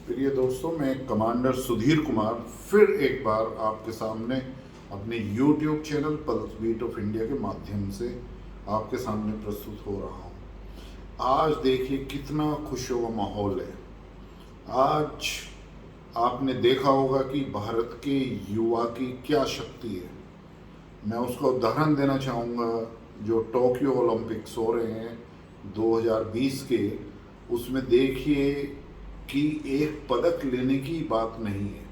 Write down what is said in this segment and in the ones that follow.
प्रिय दोस्तों, मैं कमांडर सुधीर कुमार फिर एक बार आपके सामने अपने YouTube channel pulse beat of India के माध्यम से आपके सामने प्रस्तुत हो रहा हूँ। आज देखिए कितना खुशियों का माहौल है। आज आपने देखा होगा कि भारत के युवा की क्या शक्ति है। मैं उसका उदाहरण देना चाहूँगा। जो टोक्यो ओलंपिक्स हो रहे हैं 2020 के, उसमें देखिए कि एक पदक लेने की बात नहीं है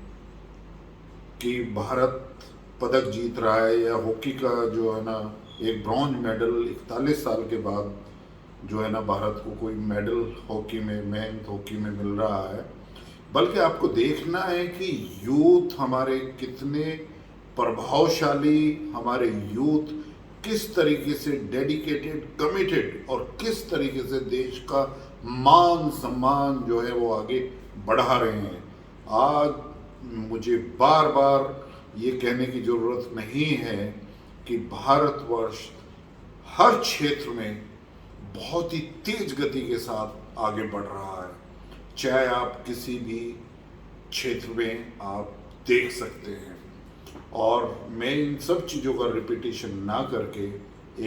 कि भारत पदक जीत रहा है, या हॉकी का जो है ना एक ब्रॉन्ज मेडल 41 साल के बाद जो है ना भारत को कोई मेडल हॉकी में, मेंस हॉकी में मिल रहा है। बल्कि आपको देखना है कि यूथ हमारे कितने प्रभावशाली, हमारे यूथ किस तरीके से डेडिकेटेड, कमिटेड और किस तरीके से देश का मान सम्मान जो है वो आगे बढ़ा रहे हैं। आज मुझे बार बार ये कहने की ज़रूरत नहीं है कि भारतवर्ष हर क्षेत्र में बहुत ही तेज गति के साथ आगे बढ़ रहा है। चाहे आप किसी भी क्षेत्र में आप देख सकते हैं। और मैं इन सब चीज़ों का रिपीटेशन ना करके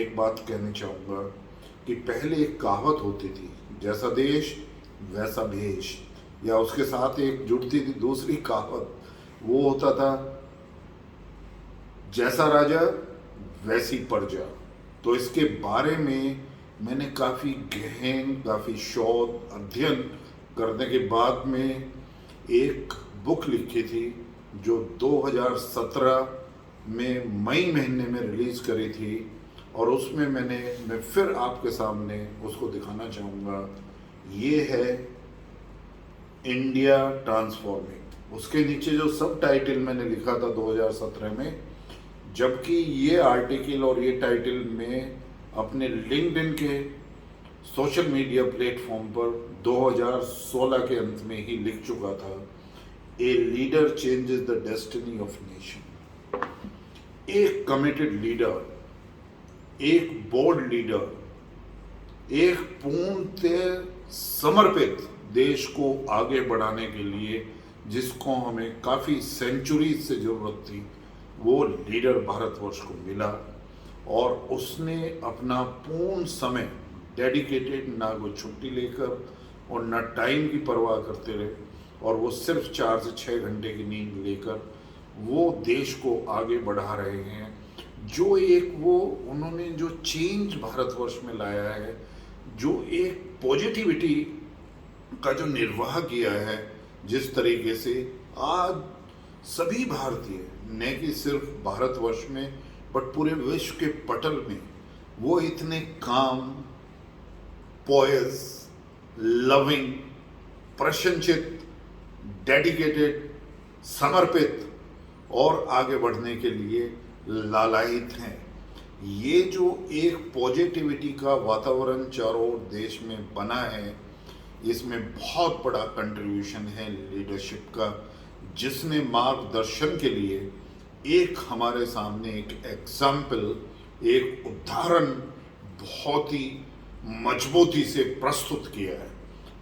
एक बात कहनी चाहूँगा कि पहले एक कहावत होती थी, जैसा देश वैसा भेष, या उसके साथ एक जुड़ती थी दूसरी कहावत, वो होता था जैसा राजा वैसी प्रजा। तो इसके बारे में मैंने काफ़ी गहन, काफ़ी शोध अध्ययन करने के बाद में एक बुक लिखी थी जो 2017 में मई महीने में रिलीज़ करी थी, और उसमें मैं फिर आपके सामने उसको दिखाना चाहूँगा। ये है इंडिया ट्रांसफॉर्मिंग। उसके नीचे जो सब टाइटल मैंने लिखा था 2017 में, जबकि ये आर्टिकल और ये टाइटल में अपने लिंक्डइन के सोशल मीडिया प्लेटफॉर्म पर 2016 के अंत में ही लिख चुका था। A leader changes the destiny of nation. एक कमिटेड लीडर, एक बोल्ड लीडर, एक पूर्णतः समर्पित देश को आगे बढ़ाने के लिए जिसको हमें काफ़ी सेंचुरी से ज़रूरत थी, वो लीडर भारतवर्ष को मिला। और उसने अपना पूर्ण समय डेडिकेटेड, ना कोई छुट्टी लेकर और ना टाइम की परवाह करते रहे, और वो सिर्फ 4 से 6 घंटे की नींद लेकर वो देश को आगे बढ़ा रहे हैं। जो एक वो उन्होंने जो चेंज भारतवर्ष में लाया है, जो एक पॉजिटिविटी का जो निर्वाह किया है, जिस तरीके से आज सभी भारतीय, न कि सिर्फ भारतवर्ष में बट पूरे विश्व के पटल में वो इतने काम, पोयस, लविंग, प्रशंसित, डेडिकेटेड, समर्पित और आगे बढ़ने के लिए लालायित हैं। ये जो एक पॉजिटिविटी का वातावरण चारों ओर देश में बना है, इसमें बहुत बड़ा कंट्रीब्यूशन है लीडरशिप का, जिसने मार्गदर्शन के लिए एक हमारे सामने एक एग्जाम्पल, एक उदाहरण बहुत ही मजबूती से प्रस्तुत किया है।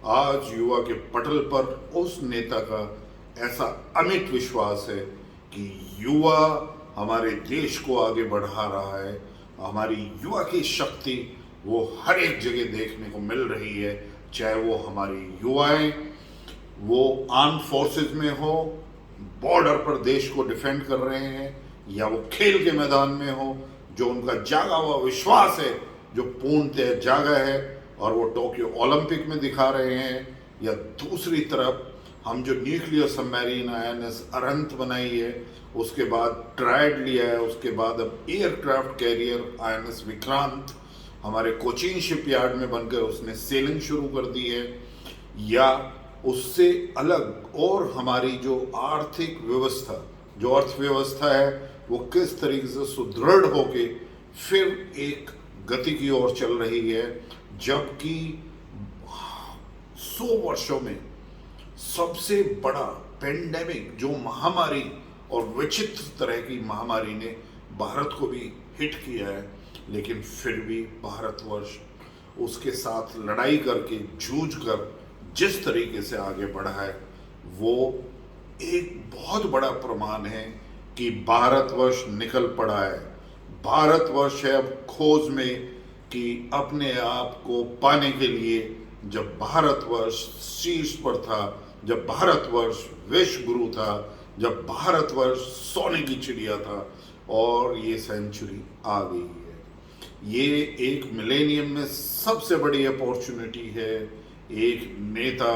आज युवा के पटल पर उस नेता का ऐसा अमिट विश्वास है कि युवा हमारे देश को आगे बढ़ा रहा है। हमारी युवा की शक्ति वो हर एक जगह देखने को मिल रही है, चाहे वो हमारी युवाएं वो आर्म फोर्सेस में हो, बॉर्डर पर देश को डिफेंड कर रहे हैं, या वो खेल के मैदान में हो, जो उनका जागा हुआ विश्वास है, जो पूर्णतः जागा है और वो टोक्यो ओलंपिक में दिखा रहे हैं, या दूसरी तरफ हम जो न्यूक्लियर सबमरीन INS अरंत बनाई है, उसके बाद ट्रायड लिया है, उसके बाद अब एयरक्राफ्ट कैरियर INS विक्रांत हमारे कोचीन शिपयार्ड में बनकर उसने सेलिंग शुरू कर दी है, या उससे अलग और हमारी जो आर्थिक व्यवस्था, जो अर्थव्यवस्था है, वो किस तरीके से सुदृढ़ होके फिर एक गति की ओर चल रही है। जबकि 100 वर्षों में सबसे बड़ा पेंडेमिक, जो महामारी और विचित्र तरह की महामारी ने भारत को भी हिट किया है, लेकिन फिर भी भारतवर्ष उसके साथ लड़ाई करके, जूझ कर जिस तरीके से आगे बढ़ा है, वो एक बहुत बड़ा प्रमाण है कि भारतवर्ष निकल पड़ा है। भारतवर्ष है अब खोज में कि अपने आप को पाने के लिए। जब भारतवर्ष शीर्ष पर था, जब भारतवर्ष विश्व गुरु था, जब भारतवर्ष सोने की चिड़िया था, और ये सेंचुरी आ गई है। ये एक मिलेनियम में सबसे बड़ी अपॉर्चुनिटी है। एक नेता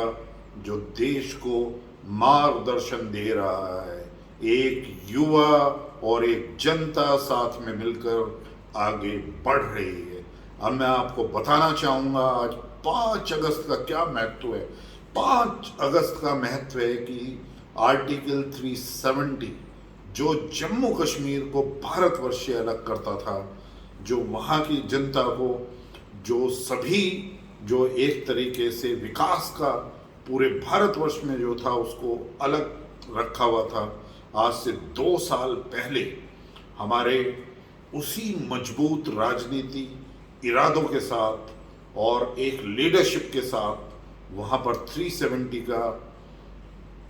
जो देश को मार्गदर्शन दे रहा है, एक युवा और एक जनता साथ में मिलकर आगे बढ़ रही है। अब मैं आपको बताना चाहूँगा आज 5 अगस्त का क्या महत्व है। 5 अगस्त का महत्व है कि आर्टिकल 370 जो जम्मू कश्मीर को भारतवर्ष से अलग करता था, जो वहाँ की जनता को, जो सभी, जो एक तरीके से विकास का पूरे भारतवर्ष में जो था उसको अलग रखा हुआ था, आज से 2 साल पहले हमारे उसी मजबूत राजनीति इरादों के साथ और एक लीडरशिप के साथ वहाँ पर 370 का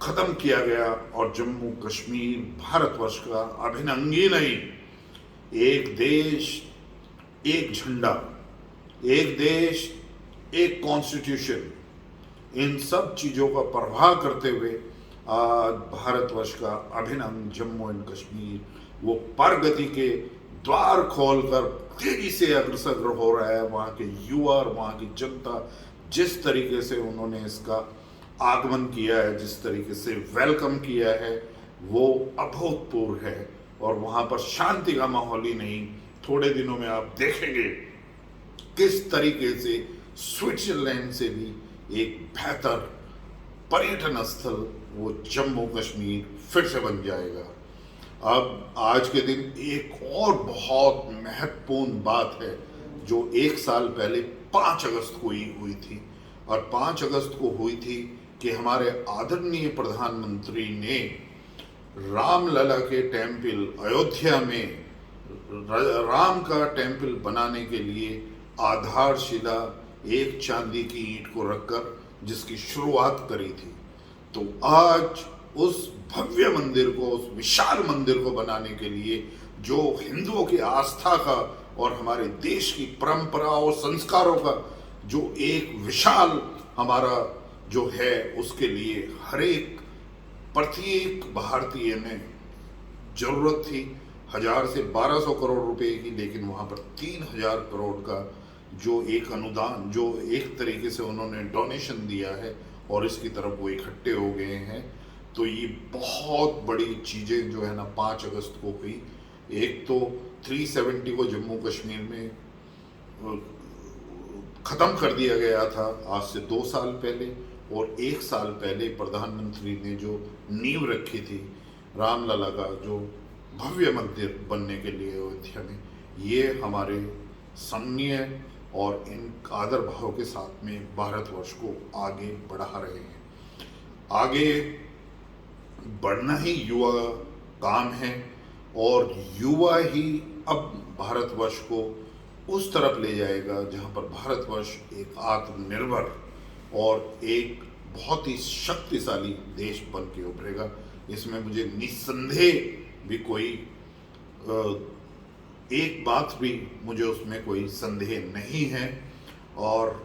खत्म किया गया और जम्मू कश्मीर भारतवर्ष का अभिन्न अंग ही नहीं, एक देश एक झंडा, एक देश एक कॉन्स्टिट्यूशन, इन सब चीज़ों का प्रवाह करते हुए आज भारतवर्ष का अभिन्न अंग जम्मू एंड कश्मीर वो प्रगति के द्वार खोलकर तेजी से अग्रसर हो रहा है। वहाँ के युवा और वहाँ की जनता जिस तरीके से उन्होंने इसका आगमन किया है, जिस तरीके से वेलकम किया है, वो अभूतपूर्व है। और वहाँ पर शांति का माहौल ही नहीं, थोड़े दिनों में आप देखेंगे किस तरीके से स्विट्जरलैंड से भी एक बेहतर पर्यटन स्थल वो जम्मू कश्मीर फिर से बन जाएगा। अब आज के दिन एक और बहुत महत्वपूर्ण बात है जो 1 साल पहले 5 अगस्त को ही हुई थी, और 5 अगस्त को हुई थी कि हमारे आदरणीय प्रधानमंत्री ने रामलला के टेम्पल अयोध्या में राम का टेम्पल बनाने के लिए आधारशिला एक चांदी की ईंट को रखकर जिसकी शुरुआत करी थी। तो आज उस भव्य मंदिर को, उस विशाल मंदिर को बनाने के लिए जो हिंदुओं की आस्था का और हमारे देश की परंपरा और संस्कारों का जो एक विशाल हमारा जो है, उसके लिए हर एक प्रत्येक भारतीय में जरूरत थी 1000 से 1200 करोड़ रुपए की, लेकिन वहाँ पर 3000 करोड़ का जो एक अनुदान, जो एक तरीके से उन्होंने डोनेशन दिया है और इसकी तरफ वो इकट्ठे हो गए हैं। तो ये बहुत बड़ी चीज़ें जो है ना 5 अगस्त को हुई। एक तो 370 को जम्मू कश्मीर में ख़त्म कर दिया गया था आज से 2 साल पहले, और 1 साल पहले प्रधानमंत्री ने जो नींव रखी थी रामलला का जो भव्य मंदिर बनने के लिए अयोध्या में, ये हमारे सम्मानीय और इन आदर भाव के साथ में भारतवर्ष को आगे बढ़ा रहे हैं। आगे बढ़ना ही युवा काम है, और युवा ही अब भारतवर्ष को उस तरफ ले जाएगा जहाँ पर भारतवर्ष एक आत्मनिर्भर और एक बहुत ही शक्तिशाली देश बन के उभरेगा। इसमें मुझे निस्संदेह भी कोई एक बात भी मुझे उसमें कोई संदेह नहीं है। और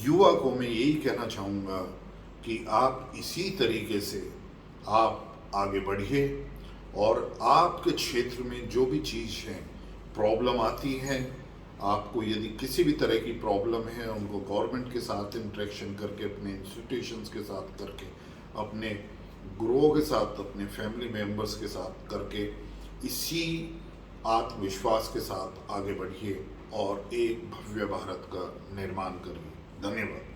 युवा को मैं यही कहना चाहूँगा कि आप इसी तरीके से आप आगे बढ़िए, और आपके क्षेत्र में जो भी चीज़ है, प्रॉब्लम आती है, आपको यदि किसी भी तरह की प्रॉब्लम है, उनको गवर्नमेंट के साथ इंटरेक्शन करके, अपने इंस्टीट्यूशंस के साथ करके, अपने गुरुओं के साथ, अपने फैमिली मेम्बर्स के साथ करके, इसी आत्मविश्वास के साथ आगे बढ़िए और एक भव्य भारत का निर्माण करिए। धन्यवाद।